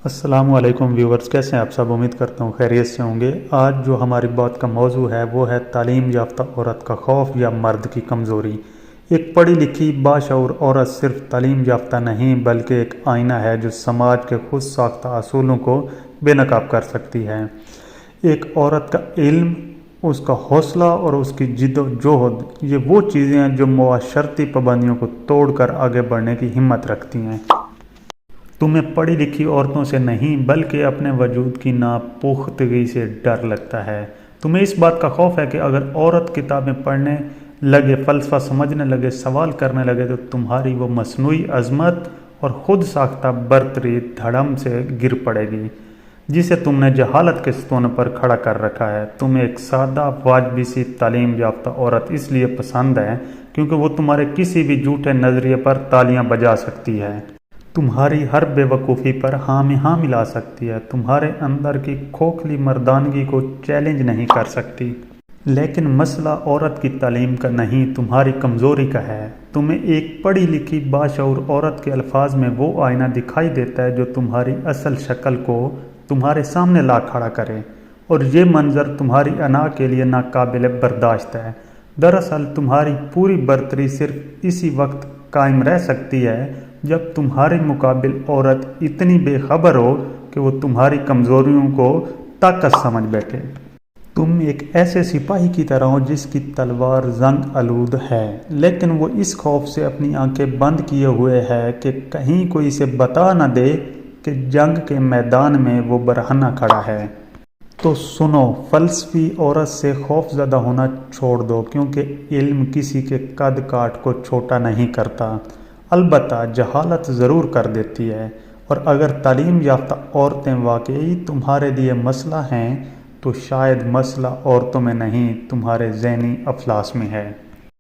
السلام علیکم ویورز، کیسے ہیں آپ سب؟ امید کرتا ہوں خیریت سے ہوں گے۔ آج جو ہماری بات کا موضوع ہے وہ ہے تعلیم یافتہ عورت کا خوف یا مرد کی کمزوری۔ ایک پڑھی لکھی باشعور عورت صرف تعلیم یافتہ نہیں بلکہ ایک آئینہ ہے جو سماج کے خود ساختہ اصولوں کو بے نقاب کر سکتی ہے۔ ایک عورت کا علم، اس کا حوصلہ اور اس کی جد و جہد، یہ وہ چیزیں ہیں جو معاشرتی پابندیوں کو توڑ کر آگے بڑھنے کی ہمت رکھتی ہیں۔ تمہیں پڑھی لکھی عورتوں سے نہیں بلکہ اپنے وجود کی ناپختگی سے ڈر لگتا ہے۔ تمہیں اس بات کا خوف ہے کہ اگر عورت کتابیں پڑھنے لگے، فلسفہ سمجھنے لگے، سوال کرنے لگے تو تمہاری وہ مصنوعی عظمت اور خود ساختہ برتری دھڑم سے گر پڑے گی جسے تم نے جہالت کے ستون پر کھڑا کر رکھا ہے۔ تمہیں ایک سادہ واجبی سی تعلیم یافتہ عورت اس لیے پسند ہے کیونکہ وہ تمہارے کسی بھی جھوٹے نظریے پر تالیاں بجا سکتی ہے، تمہاری ہر بے وقوفی پر ہاں میں ہاں ملا سکتی ہے، تمہارے اندر کی کھوکھلی مردانگی کو چیلنج نہیں کر سکتی۔ لیکن مسئلہ عورت کی تعلیم کا نہیں، تمہاری کمزوری کا ہے۔ تمہیں ایک پڑھی لکھی باشعور عورت کے الفاظ میں وہ آئینہ دکھائی دیتا ہے جو تمہاری اصل شکل کو تمہارے سامنے لا کھڑا کرے، اور یہ منظر تمہاری انا کے لیے ناقابل برداشت ہے۔ دراصل تمہاری پوری برتری صرف اسی وقت قائم رہ سکتی ہے جب تمہارے مقابل عورت اتنی بے خبر ہو کہ وہ تمہاری کمزوریوں کو طاقت سمجھ بیٹھے۔ تم ایک ایسے سپاہی کی طرح ہو جس کی تلوار زنگ آلود ہے، لیکن وہ اس خوف سے اپنی آنکھیں بند کیے ہوئے ہے کہ کہیں کوئی اسے بتا نہ دے کہ جنگ کے میدان میں وہ برہنہ کھڑا ہے۔ تو سنو، فلسفی عورت سے خوف زدہ ہونا چھوڑ دو، کیونکہ علم کسی کے قد کاٹ کو چھوٹا نہیں کرتا، البتہ جہالت ضرور کر دیتی ہے۔ اور اگر تعلیم یافتہ عورتیں واقعی تمہارے لیے مسئلہ ہیں تو شاید مسئلہ عورتوں میں نہیں، تمہارے ذہنی افلاس میں ہے۔